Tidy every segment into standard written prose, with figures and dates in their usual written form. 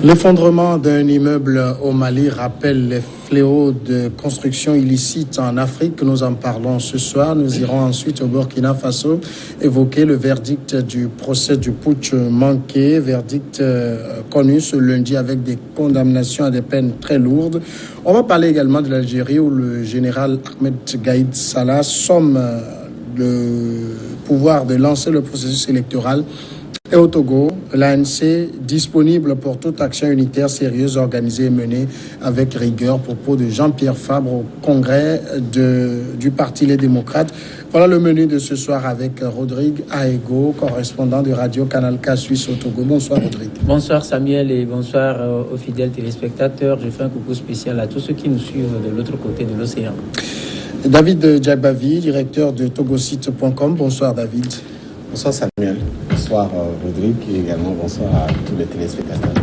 L'effondrement d'un immeuble au Mali rappelle les fléaux de construction illicite en Afrique. Nous en parlons ce soir. Nous irons ensuite au Burkina Faso évoquer le verdict du procès du putsch manqué, verdict connu ce lundi avec des condamnations à des peines très lourdes. On va parler également de l'Algérie où le général Ahmed Gaïd Salah somme le pouvoir de lancer le processus électoral. Et au Togo, l'ANC disponible pour toute action unitaire sérieuse organisée et menée avec rigueur. Propos de Jean-Pierre Fabre au congrès du Parti Les Démocrates. Voilà le menu de ce soir avec Rodrigue Aego, correspondant de Radio Canal K Suisse au Togo. Bonsoir Rodrigue. Bonsoir Samuel et bonsoir aux fidèles téléspectateurs. Je fais un coucou spécial à tous ceux qui nous suivent de l'autre côté de l'océan. David Djagbavi, directeur de togosite.com. Bonsoir David. Bonsoir Samuel. Bonsoir Rodrigue et également bonsoir à tous les téléspectateurs.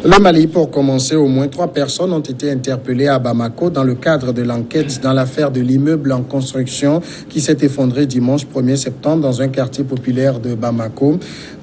Le Mali, pour commencer, au moins 3 personnes ont été interpellées à Bamako dans le cadre de l'enquête dans l'affaire de l'immeuble en construction qui s'est effondré dimanche 1er septembre dans un quartier populaire de Bamako.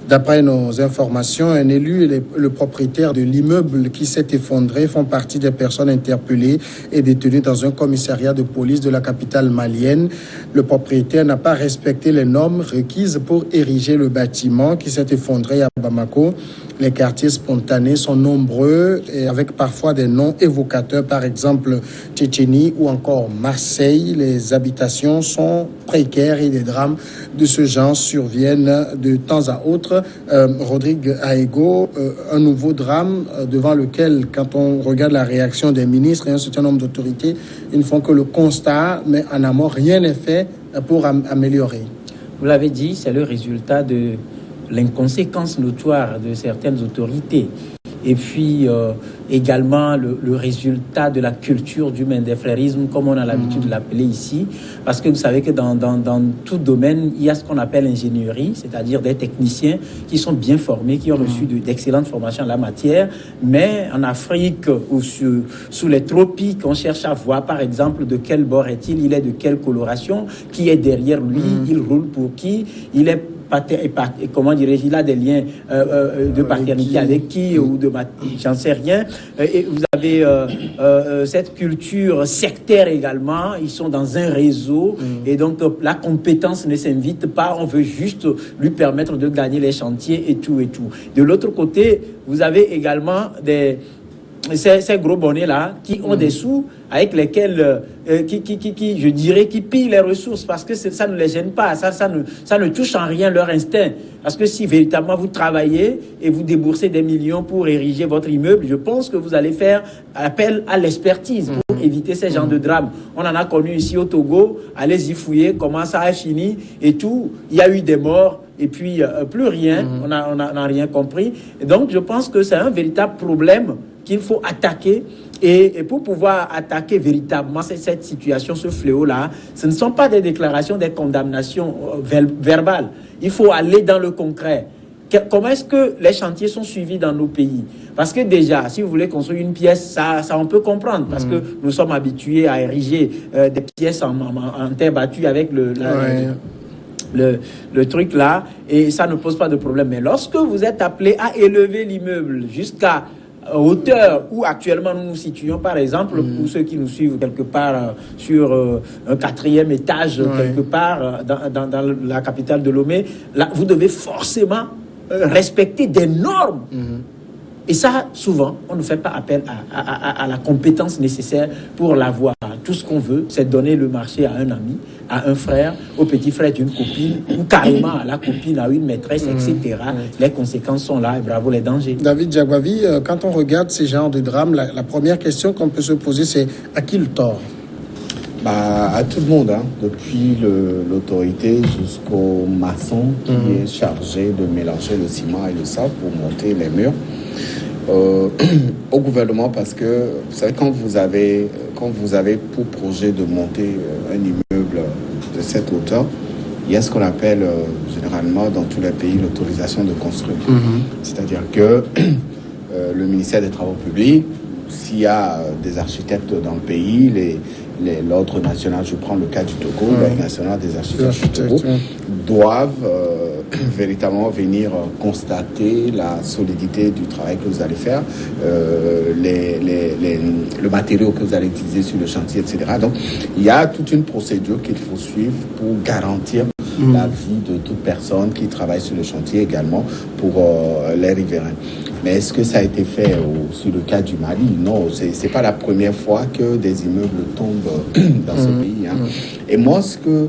D'après nos informations, un élu et le propriétaire de l'immeuble qui s'est effondré font partie des personnes interpellées et détenues dans un commissariat de police de la capitale malienne. Le propriétaire n'a pas respecté les normes requises pour ériger le bâtiment qui s'est effondré à Bamako. Les quartiers spontanés sont nombreux et avec parfois des noms évocateurs, par exemple Tchétchénie ou encore Marseille. Les habitations sont précaires et des drames de ce genre surviennent de temps à autre. Rodrigue Aego, un nouveau drame devant lequel, quand on regarde la réaction des ministres et un certain nombre d'autorités, ils ne font que le constat, mais en amont, rien n'est fait pour améliorer. Vous l'avez dit, c'est le résultat de l'inconséquence notoire de certaines autorités. Et puis également le résultat de la culture du mendefrérisme, comme on a l'habitude de l'appeler ici. Parce que vous savez que dans tout domaine, il y a ce qu'on appelle l'ingénierie, c'est-à-dire des techniciens qui sont bien formés, qui ont reçu d'excellentes formations en la matière. Mais en Afrique ou sous les tropiques, on cherche à voir, par exemple, de quel bord est-il, il est de quelle coloration, qui est derrière lui, il roule pour qui, il est comment dirais-je, il a des liens de paternité avec qui ou de j'en sais rien. Et vous avez cette culture sectaire également. Ils sont dans un réseau et donc la compétence ne s'invite pas. On veut juste lui permettre de gagner les chantiers et tout et tout. De l'autre côté, vous avez également ces gros bonnets-là qui ont des sous avec lesquels, je dirais, qui pillent les ressources parce que ça ne les gêne pas, ça ne touche en rien leur instinct. Parce que si véritablement vous travaillez et vous déboursez des millions pour ériger votre immeuble, je pense que vous allez faire appel à l'expertise pour éviter ces genres de drames. On en a connu ici au Togo, allez-y fouiller comment ça a fini et tout. Il y a eu des morts et puis plus rien, on n'a rien compris. Et donc je pense que c'est un véritable problème qu'il faut attaquer. Et pour pouvoir attaquer véritablement cette situation, ce fléau-là, ce ne sont pas des déclarations, des condamnations verbales. Il faut aller dans le concret. Comment est-ce que les chantiers sont suivis dans nos pays? Parce que déjà, si vous voulez construire une pièce, ça on peut comprendre. Parce que nous sommes habitués à ériger des pièces en terre battue avec le truc là. Et ça ne pose pas de problème. Mais lorsque vous êtes appelé à élever l'immeuble jusqu'à hauteur où actuellement nous nous situons, par exemple, pour ceux qui nous suivent quelque part sur un 4e étage, quelque part dans la capitale de Lomé, là, vous devez forcément respecter des normes. Et ça, souvent, on ne fait pas appel à la compétence nécessaire pour l'avoir. Tout ce qu'on veut, c'est donner le marché à un ami, à un frère, au petit frère d'une copine, ou carrément à la copine, à une maîtresse, etc. Les conséquences sont là et bravo les dangers. David Djagbavi, quand on regarde ces genres de drames, la première question qu'on peut se poser, c'est à qui le tort? À tout le monde, hein, depuis l'autorité jusqu'au maçon qui est chargé de mélanger le ciment et le sable pour monter les murs. Au gouvernement, parce que vous savez, quand vous avez pour projet de monter un immeuble de cette hauteur, il y a ce qu'on appelle généralement dans tous les pays l'autorisation de construire. C'est-à-dire que le ministère des Travaux publics, s'il y a des architectes dans le pays, l'ordre national, je prends le cas du Togo, l'ordre national des architectes du Togo, doivent véritablement venir constater la solidité du travail que vous allez faire, le matériau que vous allez utiliser sur le chantier, etc. Donc, il y a toute une procédure qu'il faut suivre pour garantir la vie de toute personne qui travaille sur le chantier également pour les riverains. Mais est-ce que ça a été fait sur le cas du Mali? Non, c'est pas la première fois que des immeubles tombent dans ce pays. Hein. Et moi, ce que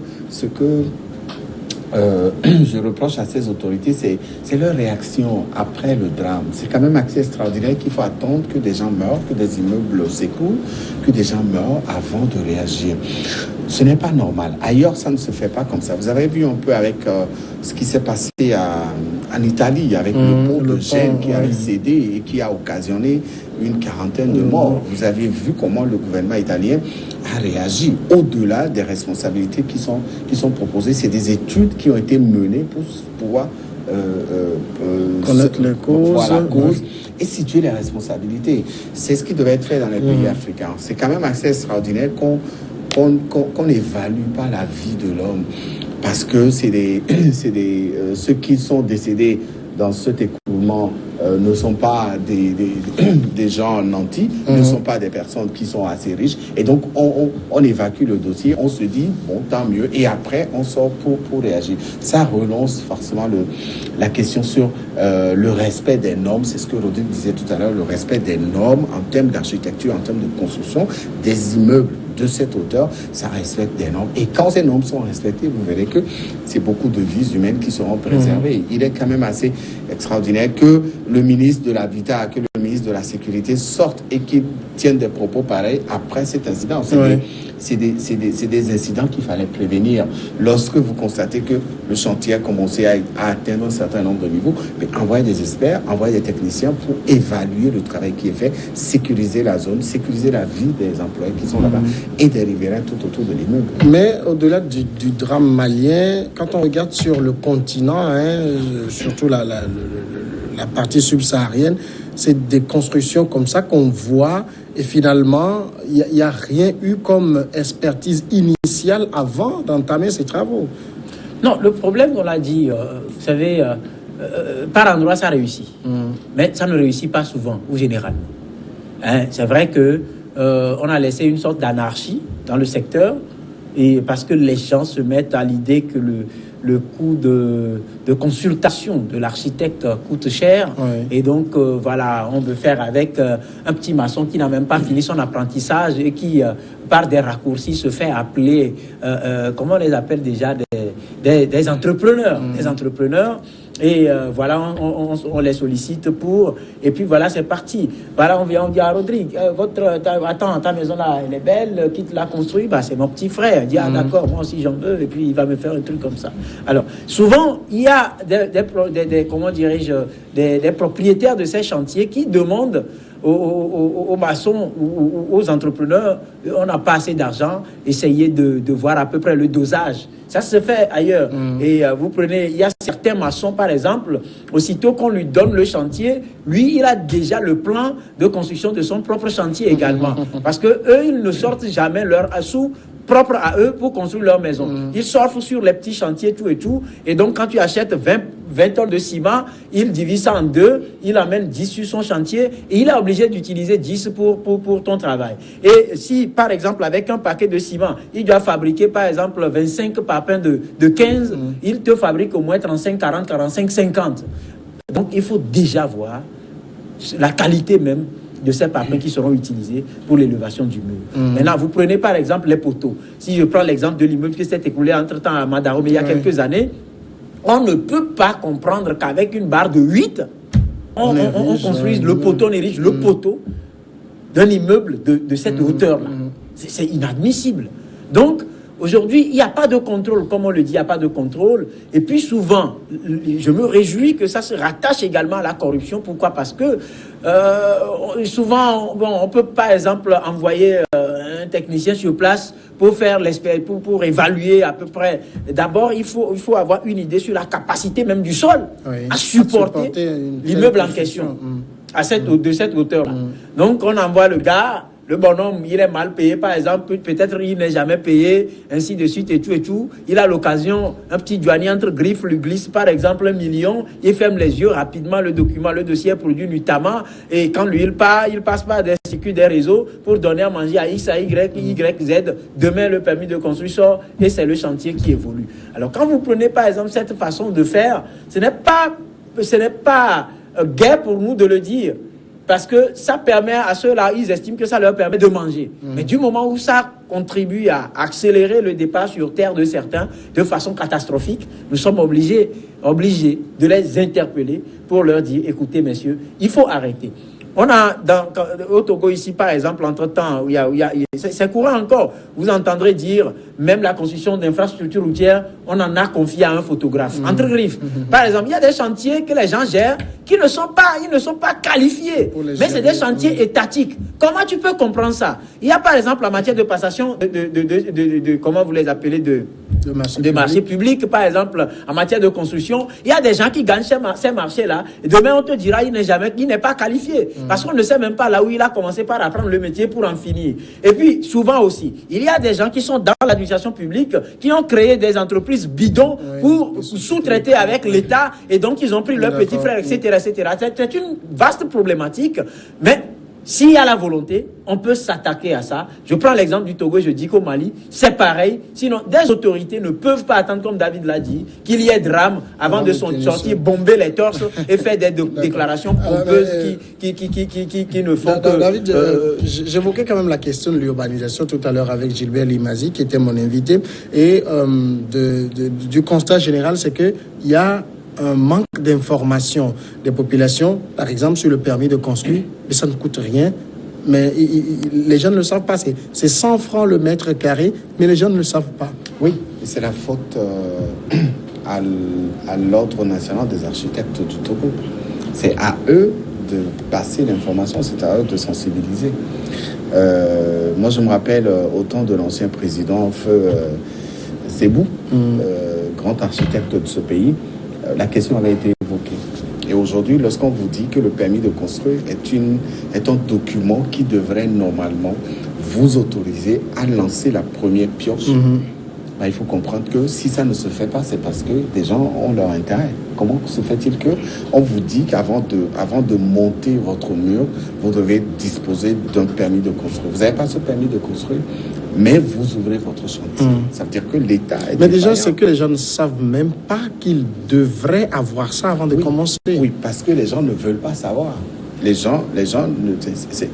je reproche à ces autorités, c'est leur réaction après le drame. C'est quand même assez extraordinaire qu'il faut attendre que des gens meurent, que des immeubles s'écoulent, que des gens meurent avant de réagir. Ce n'est pas normal. Ailleurs, ça ne se fait pas comme ça. Vous avez vu un peu avec ce qui s'est passé en Italie, avec le pont de Gênes qui avait cédé et qui a occasionné une quarantaine de morts. Vous avez vu comment le gouvernement italien a réagi au-delà des responsabilités qui sont proposées. C'est des études qui ont été menées pour pouvoir connaître les causes, et situer les responsabilités. C'est ce qui devait être fait dans les pays africains. C'est quand même assez extraordinaire qu'on n'évalue pas la vie de l'homme, parce que ceux qui sont décédés dans cet écoulement ne sont pas des gens nantis, ne sont pas des personnes qui sont assez riches, et donc on évacue le dossier, on se dit bon, tant mieux, et après on sort pour réagir. Ça relance forcément la question sur le respect des normes. C'est ce que Rodrigue disait tout à l'heure, le respect des normes en termes d'architecture, en termes de construction des immeubles de cette hauteur. Ça respecte des normes, et quand ces normes sont respectées, vous verrez que c'est beaucoup de vies humaines qui seront préservées. Il est quand même assez extraordinaire que le ministre de l'Habitat, que le ministre de la Sécurité sortent et qu'ils tiennent des propos pareils après cet incident. C'est des incidents qu'il fallait prévenir. Lorsque vous constatez que le chantier a commencé à atteindre un certain nombre de niveaux, mais envoyez des experts, envoyez des techniciens pour évaluer le travail qui est fait, sécuriser la zone, sécuriser la vie des employés qui sont là-bas et des riverains tout autour de l'immeuble. Mais au-delà du drame malien, quand on regarde sur le continent, surtout la partie subsaharienne, c'est des constructions comme ça qu'on voit, et finalement, il n'y a rien eu comme expertise initiale avant d'entamer ces travaux. Non, le problème, on l'a dit, vous savez, par endroit, ça réussit. Mais ça ne réussit pas souvent, ou généralement. C'est vrai que on a laissé une sorte d'anarchie dans le secteur, et parce que les gens se mettent à l'idée que le coût de consultation de l'architecte coûte cher. Et donc, voilà, on veut faire avec un petit maçon qui n'a même pas fini son apprentissage et qui, par des raccourcis, se fait appeler, comment on les appelle déjà, des entrepreneurs. Des entrepreneurs. Et voilà, on les sollicite pour... Et puis voilà, c'est parti. Voilà, on vient, on dit à Rodrigue, attends, ta maison là, elle est belle, qui te l'a construit? Bah, c'est mon petit frère. Il dit, d'accord, moi aussi j'en veux, et puis il va me faire un truc comme ça. Alors, souvent, il y a comment dirais-je, des propriétaires de ces chantiers qui demandent aux maçons ou aux entrepreneurs, on n'a pas assez d'argent, essayez de voir à peu près le dosage. Ça se fait ailleurs. Et vous prenez, il y a certains maçons, par exemple, aussitôt qu'on lui donne le chantier, lui, il a déjà le plan de construction de son propre chantier également. Parce que eux, ils ne sortent jamais leur sous propre à eux pour construire leur maison. Ils surfent sur les petits chantiers, tout et tout. Et donc, quand tu achètes 20 tonnes de ciment, il divise ça en deux, il amène 10 sur son chantier et il est obligé d'utiliser 10 pour ton travail. Et si, par exemple, avec un paquet de ciment, il doit fabriquer, par exemple, 25 parpaings de 15, il te fabrique au moins 35, 40, 45, 50. Donc, il faut déjà voir la qualité même de ces parpaings qui seront utilisés pour l'élévation du mur. Maintenant, vous prenez par exemple les poteaux. Si je prends l'exemple de l'immeuble qui s'est écoulé entre-temps à Madarome il y a quelques années, on ne peut pas comprendre qu'avec une barre de 8, on construise le poteau, on érige le poteau d'un immeuble de cette hauteur-là. C'est inadmissible. Donc, aujourd'hui, il n'y a pas de contrôle, comme on le dit, il n'y a pas de contrôle. Et puis souvent, je me réjouis que ça se rattache également à la corruption. Pourquoi? Parce que souvent, on peut par exemple envoyer un technicien sur place pour faire pour évaluer à peu près. D'abord, il faut avoir une idée sur la capacité même du sol à supporter l'immeuble en question. De cette hauteur-là. Donc, on envoie le gars, le bonhomme, il est mal payé, par exemple, peut-être il n'est jamais payé, ainsi de suite et tout. Il a l'occasion, un petit douanier entre griffes lui glisse, par exemple, 1 million, il ferme les yeux rapidement, le dossier est produit nuitamment, et quand lui, il passe par des circuits des réseaux pour donner à manger à X, à Y, Z. Demain, le permis de construire sort, et c'est le chantier qui évolue. Alors, quand vous prenez, par exemple, cette façon de faire, ce n'est pas gai pour nous de le dire. Parce que ça permet à ceux-là, ils estiment que ça leur permet de manger. Mais du moment où ça contribue à accélérer le départ sur terre de certains de façon catastrophique, nous sommes obligés de les interpeller pour leur dire, écoutez messieurs, il faut arrêter. On a au Togo ici, par exemple, entre-temps, c'est courant encore. Vous entendrez dire, même la construction d'infrastructures routières, on en a confié à un photographe. Entre griffes. Par exemple, il y a des chantiers que les gens gèrent qui ne sont pas qualifiés. Mais c'est des chantiers étatiques. Comment tu peux comprendre ça? Il y a par exemple la matière de passation de comment vous les appelez, de marchés publics, par exemple, en matière de construction. Il y a des gens qui gagnent ces marchés-là. Et demain, on te dira qu'il n'est pas qualifié. Parce qu'on ne sait même pas là où il a commencé par apprendre le métier pour en finir. Et puis, souvent aussi, il y a des gens qui sont dans l'administration publique, qui ont créé des entreprises bidons pour sous-traiter avec l'État. Et donc, ils ont pris leurs petits frères, etc. C'est une vaste problématique. Mais s'il y a la volonté, on peut s'attaquer à ça. Je prends l'exemple du Togo et je dis qu'au Mali, c'est pareil. Sinon, des autorités ne peuvent pas attendre, comme David l'a dit, qu'il y ait drame avant de sortir, bomber les torses et faire des déclarations pompeuses qui ne font que... David, j'évoquais quand même la question de l'urbanisation tout à l'heure avec Gilbert Limazi, qui était mon invité. Et du constat général, c'est qu'il y a un manque d'information des populations, par exemple sur le permis de construire, mais ça ne coûte rien. Mais les gens ne le savent pas. C'est 100 francs le mètre carré, mais les gens ne le savent pas. Oui, et c'est la faute à l'Ordre national des architectes du Togo. C'est à eux de passer l'information, c'est à eux de sensibiliser. Moi, je me rappelle au temps de l'ancien président Feu Sebou, grand architecte de ce pays, la question avait été évoquée. Et aujourd'hui, lorsqu'on vous dit que le permis de construire est un document qui devrait normalement vous autoriser à lancer la première pioche, il faut comprendre que si ça ne se fait pas, c'est parce que des gens ont leur intérêt. Comment se fait-il qu'on vous dit qu'avant de monter votre mur, vous devez disposer d'un permis de construire? Vous n'avez pas ce permis de construire, mais vous ouvrez votre chantier. Ça veut dire que l'État est... Mais déjà, c'est que les gens ne savent même pas qu'ils devraient avoir ça avant de commencer. Oui, parce que les gens ne veulent pas savoir. Les gens,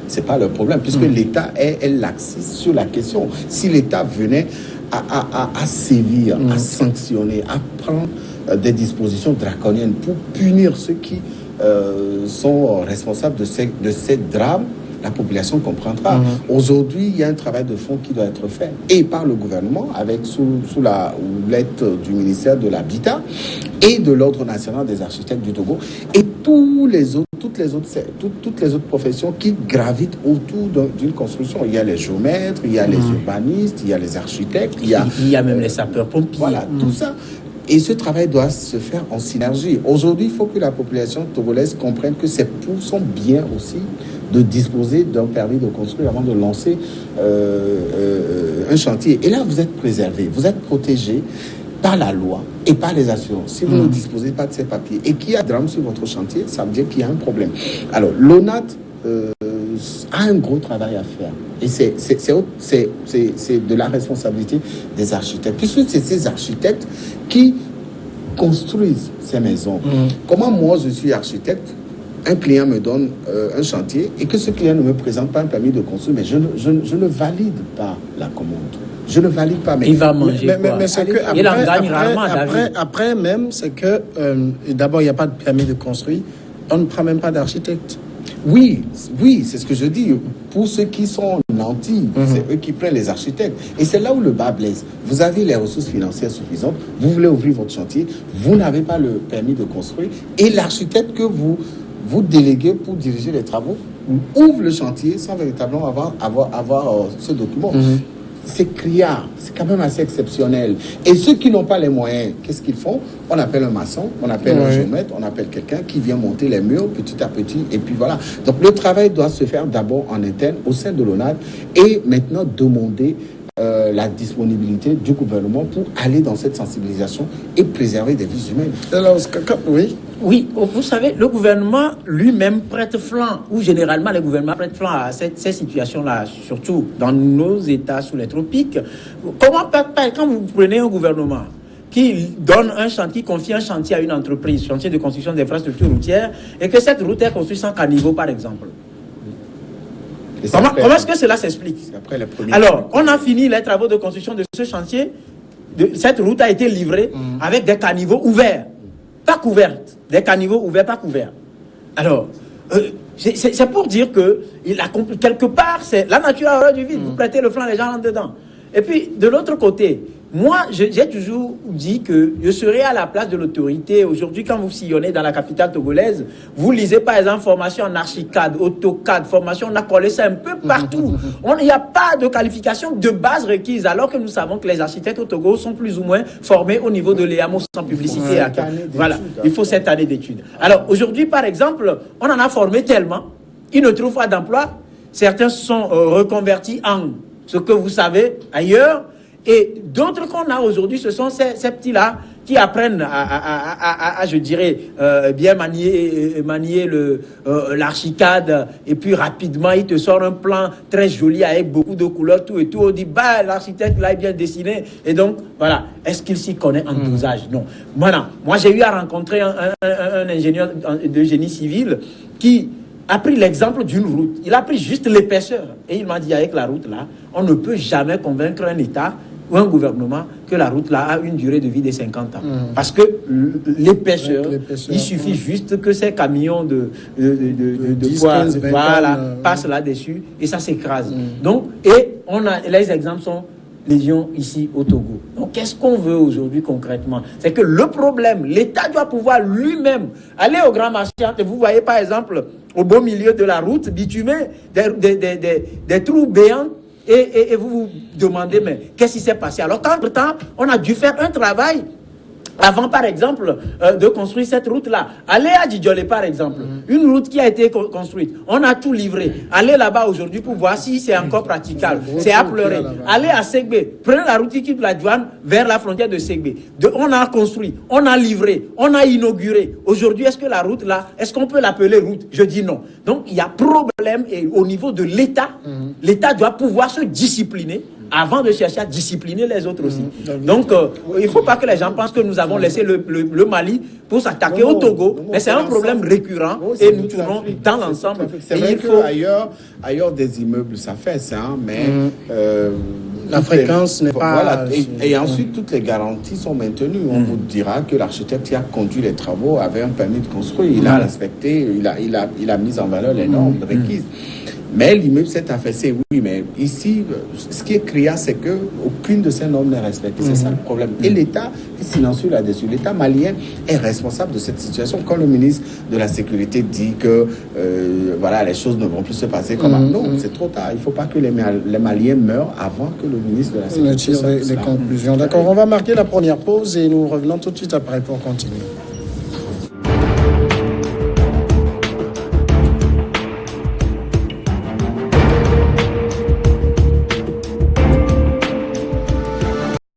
c'est pas leur problème, puisque l'État est laxiste sur la question. Si l'État venait à sévir, à sanctionner, à prendre des dispositions draconiennes pour punir ceux qui sont responsables de ces drames, la population comprendra. Aujourd'hui, il y a un travail de fond qui doit être fait, et par le gouvernement, avec sous la houlette du ministère de l'Habitat et de l'Ordre national des architectes du Togo, et toutes les autres professions qui gravitent autour d'une construction. Il y a les géomètres, il y a les urbanistes, il y a les architectes, il y a même les sapeurs-pompiers. Voilà, tout ça. Et ce travail doit se faire en synergie. Aujourd'hui, il faut que la population togolaise comprenne que c'est pour son bien aussi de disposer d'un permis de construire avant de lancer un chantier. Et là, vous êtes préservé, vous êtes protégé par la loi et par les assurances. Si vous ne disposez pas de ces papiers et qu'il y a drame sur votre chantier, ça veut dire qu'il y a un problème. Alors, l'ONAT a un gros travail à faire. Et c'est de la responsabilité des architectes. Puisque c'est ces architectes qui construisent ces maisons. Comment moi, je suis architecte, un client me donne un chantier et que ce client ne me présente pas un permis de construire, mais je ne valide pas la commande. Je ne valide pas. Il va manger mais c'est que il en gagne rarement, David. Après même, c'est que d'abord, il n'y a pas de permis de construire. On ne prend même pas d'architecte. Oui, c'est ce que je dis. Pour ceux qui sont nantis, c'est eux qui prennent les architectes. Et c'est là où le bas blesse. Vous avez les ressources financières suffisantes, vous voulez ouvrir votre chantier, vous n'avez pas le permis de construire, et l'architecte que vous déléguez pour diriger les travaux ouvre le chantier sans véritablement avoir ce document. c'est criard, c'est quand même assez exceptionnel. Et ceux qui n'ont pas les moyens, qu'est-ce qu'ils font? On appelle un maçon, on appelle un géomètre, on appelle quelqu'un qui vient monter les murs petit à petit, et puis voilà. Donc le travail doit se faire d'abord en interne, au sein de l'ONAD, et maintenant demander la disponibilité du gouvernement pour aller dans cette sensibilisation et préserver des vies humaines. Alors, oui, vous savez, le gouvernement lui-même prête flanc, ou généralement les gouvernements prêtent flanc à ces situations-là, surtout dans nos États sous les tropiques. Quand vous prenez un gouvernement qui donne un chantier, confie un chantier à une entreprise, chantier de construction d'infrastructures routières, et que cette route est construite sans caniveau, par exemple. Comment est-ce que cela s'explique? Alors, on a fini les travaux de construction de ce chantier. Cette route a été livrée avec des caniveaux ouverts, pas couvertes. Des caniveaux ouverts, pas couverts. Alors, c'est pour dire que quelque part, c'est la nature a horreur du vide. Vous prêtez le flanc, les gens rentrent dedans. Et puis, de l'autre côté, moi, j'ai toujours dit que je serais à la place de l'autorité. Aujourd'hui, quand vous sillonnez dans la capitale togolaise, vous lisez par exemple formation en Archicad, AutoCAD, formation, on a collé ça un peu partout. Il n'y a pas de qualification de base requise, alors que nous savons que les architectes au Togo sont plus ou moins formés au niveau de l'EAMO sans publicité. Voilà, il faut cette année d'études. Alors aujourd'hui, par exemple, on en a formé tellement, ils ne trouvent pas d'emploi. Certains sont reconvertis en ce que vous savez ailleurs. Et d'autres qu'on a aujourd'hui, ce sont ces petits-là qui apprennent à je dirais, bien manier l'archicad. Et puis rapidement, il te sort un plan très joli avec beaucoup de couleurs, tout et tout. On dit, bah, l'architecte là est bien dessiné. Et donc, voilà. Est-ce qu'il s'y connaît en dosage? Non. Voilà. Moi, j'ai eu à rencontrer un ingénieur de génie civil qui a pris l'exemple d'une route. Il a pris juste l'épaisseur. Et il m'a dit, avec la route là, on ne peut jamais convaincre un État ou un gouvernement que la route là a une durée de vie de 50 ans. Parce que l'épaisseur, il suffit juste que ces camions de 10, poids 15, passent là-dessus et ça s'écrase. Donc, et les exemples sont légion ici au Togo. Donc, qu'est-ce qu'on veut aujourd'hui concrètement? C'est que le problème, l'État doit pouvoir lui-même aller au grand marché. Vous voyez par exemple, au beau milieu de la route bitumée, des trous béants. Et vous vous demandez, mais qu'est-ce qui s'est passé? Alors qu'entre-temps, on a dû faire un travail avant, par exemple, de construire cette route-là. Allez à Djidjolé, par exemple, une route qui a été construite. On a tout livré. Allez là-bas aujourd'hui pour voir si c'est encore praticable. C'est à pleurer. Allez à Segbé. Prenez la route qui quitte la douane vers la frontière de Segbé. On a construit, on a livré, on a inauguré. Aujourd'hui, est-ce que la route là, est-ce qu'on peut l'appeler route? Je dis non. Donc, il y a problème et au niveau de l'État. L'État doit pouvoir se discipliner avant de chercher à discipliner les autres aussi. Donc, il ne faut pas que les gens pensent que nous avons laissé le Mali pour s'attaquer au Togo, mais c'est un problème récurrent et nous tournons dans l'ensemble. C'est vrai qu'ailleurs des immeubles, ça fait ça, mais la fréquence n'est pas... Voilà, et ensuite, toutes les garanties sont maintenues. On vous dira que l'architecte qui a conduit les travaux avait un permis de construire, il a respecté, il a mis en valeur les normes requises. Mais l'immeuble s'est affaissé, oui, mais ici, ce qui est criant, c'est qu'aucune de ces normes n'est respectée. C'est ça le problème. Et l'État est silencieux là-dessus. L'État malien est responsable de cette situation. Quand le ministre de la Sécurité dit que voilà, les choses ne vont plus se passer comme non, c'est trop tard. Il ne faut pas que les Maliens meurent avant que le ministre de la Sécurité tire des conclusions. D'accord, on va marquer la première pause et nous revenons tout de suite après pour continuer.